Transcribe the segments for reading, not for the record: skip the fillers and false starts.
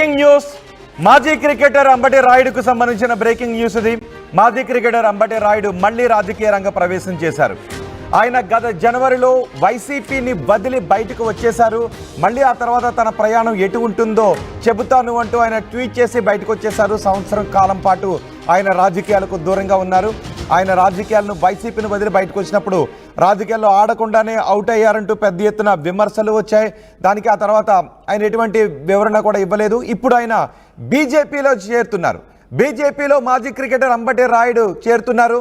Breaking news మాజీ cricketer Ambati రాయుడుకు సంబంధించిన breaking news ఇది. మాజీ క్రికెటర్ అంబటి రాయుడు మళ్లీ రాజకీయ రంగ ప్రవేశం చేశారు. ఆయన గత జనవరిలో వైసీపీని వదిలి బయటకు వచ్చేశారు. మళ్ళీ ఆ తర్వాత తన ప్రయాణం ఎటు ఉంటుందో చెబుతాను అంటూ ఆయన ట్వీట్ చేసి బయటకు వచ్చేశారు. సంవత్సరం కాలం పాటు ఆయన రాజకీయాలకు దూరంగా ఉన్నారు. ఆయన రాజకీయాలను వైసీపీని వదిలి బయటకు వచ్చినప్పుడు రాజకీయాల్లో ఆడకుండానే అవుట్ అయ్యారంటూ పెద్ద ఎత్తున విమర్శలు వచ్చాయి. దానికి ఆ తర్వాత ఆయన ఎటువంటి వివరణ కూడా ఇవ్వలేదు. ఇప్పుడు ఆయన బీజేపీలో చేరుతున్నారు. బీజేపీలో మాజీ క్రికెటర్ అంబటి రాయుడు చేరుతున్నారు.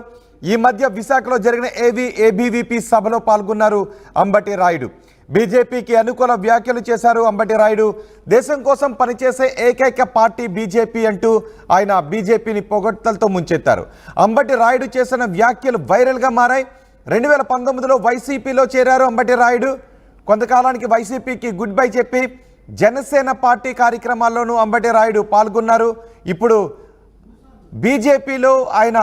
ఈ మధ్య విశాఖలో జరిగిన ఏబీవీపీ సభలో పాల్గొన్నారు అంబటి రాయుడు. బీజేపీకి అనుకూల వ్యాఖ్యలు చేశారు అంబటి రాయుడు. దేశం కోసం పనిచేసే ఏకైక పార్టీ బీజేపీ అంటూ ఆయన బీజేపీని పొగడ్తలతో ముంచెత్తారు. అంబటి రాయుడు చేసిన వ్యాఖ్యలు వైరల్గా మారాయి. 2019లో వైసీపీలో చేరారు అంబటి రాయుడు. కొంతకాలానికి వైసీపీకి గుడ్ బై చెప్పి జనసేన పార్టీ కార్యక్రమాల్లోనూ అంబటి రాయుడు పాల్గొన్నారు. ఇప్పుడు బీజేపీలో ఆయన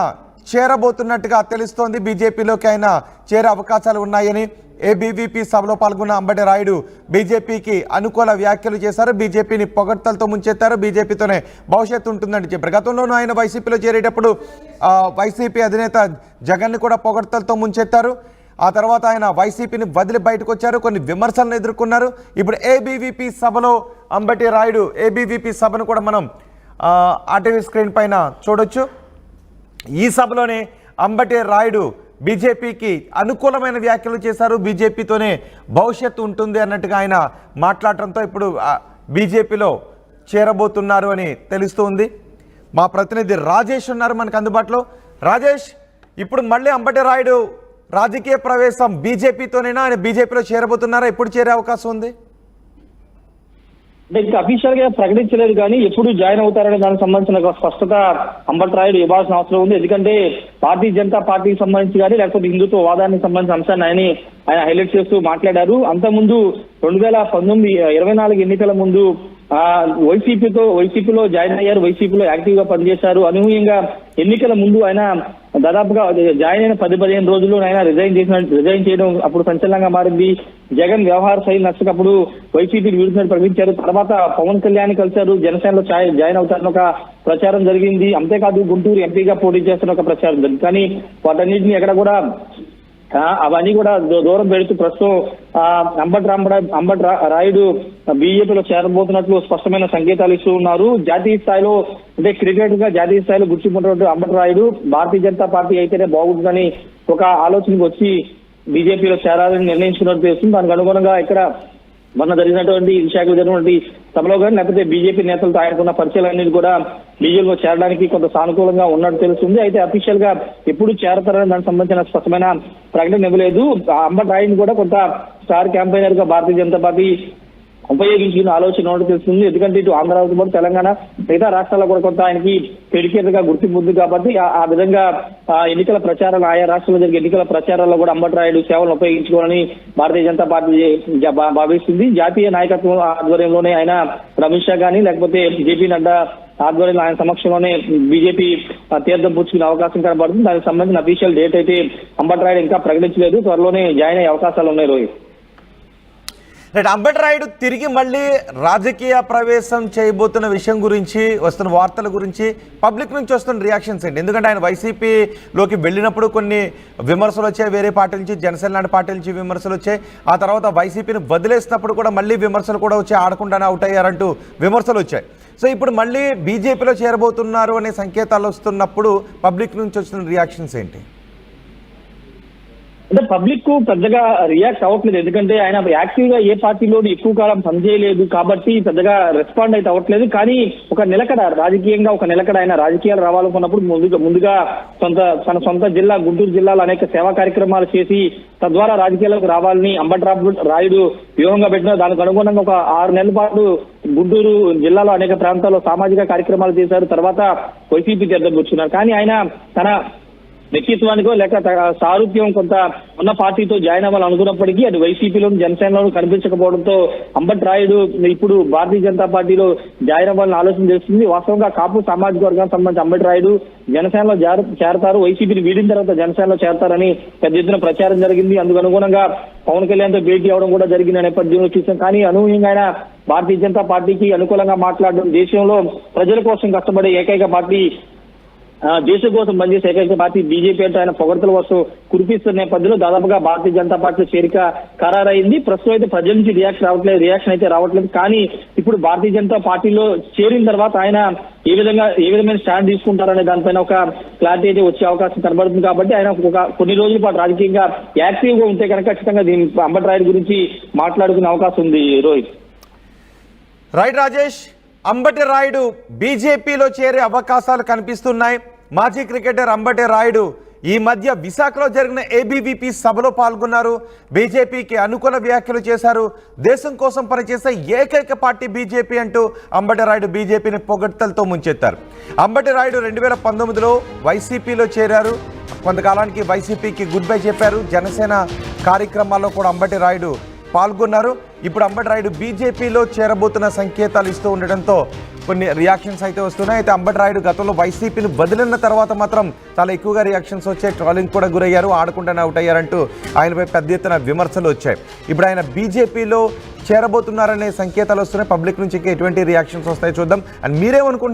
చేరబోతున్నట్టుగా తెలుస్తోంది. బీజేపీలోకి ఆయన చేరే అవకాశాలు ఉన్నాయని ఏబీవీపీ సభలో పాల్గొన్న అంబటి రాయుడు బీజేపీకి అనుకూల వ్యాఖ్యలు చేశారు. బీజేపీని పొగడ్తలతో ముంచెత్తారు. బీజేపీతోనే భవిష్యత్తు ఉంటుందని చెప్పారు. గతంలోనూ ఆయన వైసీపీలో చేరేటప్పుడు వైసీపీ అధినేత జగన్ని కూడా పొగడ్తలతో ముంచెత్తారు. ఆ తర్వాత ఆయన వైసీపీని వదిలి బయటకు వచ్చారు. కొన్ని విమర్శలను ఎదుర్కొన్నారు. ఇప్పుడు ఏబీవీపీ సభలో అంబటి రాయుడు ఏబీవీపీ సభను కూడా మనం ఆర్టీవీ స్క్రీన్ పైన చూడొచ్చు. ఈ సభలోనే అంబటి రాయుడు బీజేపీకి అనుకూలమైన వ్యాఖ్యలు చేశారు. బీజేపీతోనే భవిష్యత్తు ఉంటుంది అన్నట్టుగా ఆయన మాట్లాడటంతో ఇప్పుడు బీజేపీలో చేరబోతున్నారు అని తెలుస్తుంది. మా ప్రతినిధి రాజేష్ ఉన్నారు మనకు అందుబాటులో. రాజేష్, ఇప్పుడు మళ్ళీ అంబటి రాయుడు రాజకీయ ప్రవేశం బీజేపీతోనేనా? ఆయన బీజేపీలో చేరబోతున్నారా? ఎప్పుడు చేరే అవకాశం ఉంది? అంటే ఇంకా అఫీషియల్ గా ప్రకటించలేదు, కానీ ఎప్పుడు జాయిన్ అవుతారనే దానికి సంబంధించిన స్పష్టత అంబటి రాయుడు ఇవ్వాల్సిన అవసరం ఉంది. ఎందుకంటే భారతీయ జనతా పార్టీకి సంబంధించి కానీ లేకపోతే హిందుత్వ వాదానికి సంబంధించిన అంశాన్ని ఆయన హైలైట్ చేస్తూ మాట్లాడారు. అంతకుముందు 2024 ఎన్నికల ముందు వైసీపీలో జాయిన్ అయ్యారు. వైసీపీలో యాక్టివ్ గా పనిచేశారు. అనూహ్యంగా ఎన్నికల ముందు ఆయన దాదాపుగా జాయిన్ అయిన 10-15 రోజుల్లో ఆయన రిజైన్ చేయడం అప్పుడు సంచలనంగా మారింది. జగన్ వ్యవహార శైలి నచ్చకప్పుడు వైసీపీని వీడుతున్నట్టు ప్రకటించారు. తర్వాత పవన్ కళ్యాణ్ కలిశారు. జనసేనలో జాయిన్ అవుతారని ఒక ప్రచారం జరిగింది. అంతేకాదు గుంటూరు ఎంపీగా పోటీ చేస్తున్న ఒక ప్రచారం జరిగింది. కానీ వాటన్నిటిని ఎక్కడ కూడా అవన్నీ కూడా దూరం పెడుతూ ప్రస్తుతం అంబటి రాయుడు బీజేపీలో చేరబోతున్నట్లు స్పష్టమైన సంకేతాలు ఇస్తూ ఉన్నారు. జాతీయ స్థాయిలో అంటే క్రికెట్ గా జాతీయ స్థాయిలో గుర్తింపున్నటువంటి అంబటి రాయుడు భారతీయ జనతా పార్టీ అయితేనే బాగుంటుందని ఒక ఆలోచనకు వచ్చి బీజేపీలో చేరాలని నిర్ణయించుకున్నట్టు తెలుస్తుంది. దానికి అనుగుణంగా ఇక్కడ మొన్న జరిగినటువంటి విశాఖలో జరిగినటువంటి సభలో కానీ లేకపోతే బీజేపీ నేతలతో ఆయనకున్న పరిచయాలన్నిటి కూడా బీజేపీలో చేరడానికి కొంత సానుకూలంగా ఉన్నట్టు తెలుస్తుంది. అయితే అఫీషియల్ గా ఎప్పుడు చేరతారని దానికి సంబంధించిన స్పష్టమైన ప్రకటన ఇవ్వలేదు. అంబటి రాయుడు కూడా కొంత స్టార్ క్యాంపెయినర్ గా భారతీయ జనతా పార్టీ ఉపయోగించిన ఆలోచన ఉన్నట్టు తెలుస్తుంది. ఎందుకంటే ఇటు ఆంధ్రప్రదేశ్ పాటు తెలంగాణ మిగతా రాష్ట్రాల్లో కూడా కొంత ఆయనకి డెడికేటెడ్ గా గుర్తింపు ఉంది. కాబట్టి ఆ విధంగా ఎన్నికల ప్రచారాలు ఆయా రాష్ట్రాల్లో జరిగే ఎన్నికల ప్రచారాల్లో కూడా అంబటి రాయుడు సేవలను ఉపయోగించుకోవాలని భారతీయ జనతా పార్టీ భావిస్తుంది. జాతీయ నాయకత్వం ఆధ్వర్యంలోనే ఆయన అమిత్ షా కానీ లేకపోతే జేపీ నడ్డా ఆధ్వర్యంలో ఆయన సమక్షంలోనే బీజేపీ తీర్థం పుచ్చుకునే అవకాశం కనబడుతుంది. దానికి సంబంధించిన అఫీషియల్ డేట్ అయితే అంబటి రాయుడు ఇంకా ప్రకటించలేదు. త్వరలోనే జాయిన్ అయ్యే అవకాశాలు ఉన్నాయి. రోహిత్, అంబటి రాయుడు తిరిగి మళ్ళీ రాజకీయ ప్రవేశం చేయబోతున్న విషయం గురించి వస్తున్న వార్తల గురించి పబ్లిక్ నుంచి వస్తున్న రియాక్షన్స్ ఏంటి? ఎందుకంటే ఆయన వైసీపీలోకి వెళ్ళినప్పుడు కొన్ని విమర్శలు వచ్చాయి. వేరే పార్టీ నుంచి, జనసేన లాంటి పార్టీ నుంచి విమర్శలు వచ్చాయి. ఆ తర్వాత వైసీపీని వదిలేసినప్పుడు కూడా మళ్ళీ విమర్శలు కూడా వచ్చాయి. ఆడకుండానే అవుట్ అయ్యారంటూ విమర్శలు వచ్చాయి. సో ఇప్పుడు మళ్ళీ బీజేపీలో చేరబోతున్నారు అనే సంకేతాలు వస్తున్నప్పుడు పబ్లిక్ నుంచి వచ్చిన రియాక్షన్స్ ఏంటి? అంటే పబ్లిక్ పెద్దగా రియాక్ట్ అవ్వట్లేదు. ఎందుకంటే ఆయన యాక్టివ్ గా ఏ పార్టీలోనూ ఎక్కువ కాలం పనిచేయలేదు కాబట్టి పెద్దగా రెస్పాండ్ అయితే అవ్వట్లేదు. కానీ ఒక నిలకడ రాజకీయంగా ఒక నిలకడ ఆయన రాజకీయాలు రావాలనుకున్నప్పుడు ముందుగా తన సొంత జిల్లా గుంటూరు జిల్లాలో అనేక సేవా కార్యక్రమాలు చేసి తద్వారా రాజకీయాలకు రావాలని అంబటి రాయుడు వ్యూహంగా పెట్టిన దానికి అనుగుణంగా ఒక 6 నెలల పాటు గుంటూరు జిల్లాలో అనేక ప్రాంతాల్లో సామాజిక కార్యక్రమాలు చేశారు. తర్వాత వైసీపీ తీర్థం పుచ్చుకున్నారు. కానీ ఆయన వ్యక్తిత్వానికో లేక సారూప్యం కొంత ఉన్న పార్టీతో జాయిన్ అవ్వాలని అనుకున్నప్పటికీ అది వైసీపీలోను జనసేనలోను కనిపించకపోవడంతో అంబటి రాయుడు ఇప్పుడు భారతీయ జనతా పార్టీలో జాయిన్ అవ్వాలని ఆలోచన చేస్తుంది. వాస్తవంగా కాపు సామాజిక వర్గానికి సంబంధించి అంబటి రాయుడు జనసేనలో చేరతారు, వైసీపీని వీడిన తర్వాత జనసేనలో చేరతారని పెద్ద ఎత్తున ప్రచారం జరిగింది. అందుకు అనుగుణంగా పవన్ కళ్యాణ్ తో భేటీ అవడం కూడా జరిగిన నేపథ్యంలో చూసాం. కానీ అనూహ్యంగా ఆయన భారతీయ జనతా పార్టీకి అనుకూలంగా మాట్లాడడం, దేశంలో ప్రజల కోసం కష్టపడే ఏకైక పార్టీ, దేశం కోసం పనిచేసే ఏకైక పార్టీ బీజేపీ అంటే ఆయన పొగడ్తల కోసం కురిపిస్తున్న నేపథ్యంలో దాదాపుగా భారతీయ జనతా పార్టీ చేరిక ఖరారైంది. ప్రస్తుతం అయితే ప్రజల నుంచి రియాక్షన్ అయితే రావట్లేదు. కానీ ఇప్పుడు భారతీయ జనతా పార్టీలో చేరిన తర్వాత ఆయన ఏ విధమైన స్టాండ్ తీసుకుంటారనే దానిపైన ఒక క్లారిటీ అయితే వచ్చే అవకాశం కనబడుతుంది. కాబట్టి ఆయన కొన్ని రోజుల పాటు రాజకీయంగా యాక్టివ్ గా ఉంటే కనుక ఖచ్చితంగా దీని అంబటి రాయుడు గురించి మాట్లాడుకునే అవకాశం ఉంది. రోహిత్. రైట్ రాజేష్, అంబటి రాయుడు బీజేపీలో చేరే అవకాశాలు కనిపిస్తున్నాయి. మాజీ క్రికెటర్ అంబటి రాయుడు ఈ మధ్య విశాఖలో జరిగిన ఏబీవీపీ సభలో పాల్గొన్నారు. బీజేపీకి అనుకూల వ్యాఖ్యలు చేశారు. దేశం కోసం పనిచేసే ఏకైక పార్టీ బీజేపీ అంటూ అంబటి రాయుడు బీజేపీని పొగడ్తలతో ముంచెత్తారు. అంబటి రాయుడు 2019లో వైసీపీలో చేరారు. కొంతకాలానికి వైసీపీకి గుడ్ బై చెప్పారు. జనసేన కార్యక్రమాల్లో కూడా అంబటి రాయుడు పాల్గొన్నారు. ఇప్పుడు అంబటి రాయుడు బీజేపీలో చేరబోతున్న సంకేతాలు ఇస్తూ ఉండడంతో కొన్ని రియాక్షన్స్ అయితే వస్తున్నాయి. అయితే అంబటి రాయుడు గతంలో వైసీపీని వదిలిన తర్వాత మాత్రం చాలా ఎక్కువగా రియాక్షన్స్ వచ్చాయి. ట్రోలింగ్ కూడా గురయ్యారు, ఆడకుండానే అవుట్ అయ్యారంటూ ఆయనపై పెద్ద ఎత్తున విమర్శలు వచ్చాయి. ఇప్పుడు ఆయన బీజేపీలో చేరబోతున్నారనే సంకేతాలు వస్తున్నాయి. పబ్లిక్ నుంచి ఎటువంటి రియాక్షన్స్ వస్తాయో చూద్దాం. అండ్ మీరేమనుకుంటున్నారు?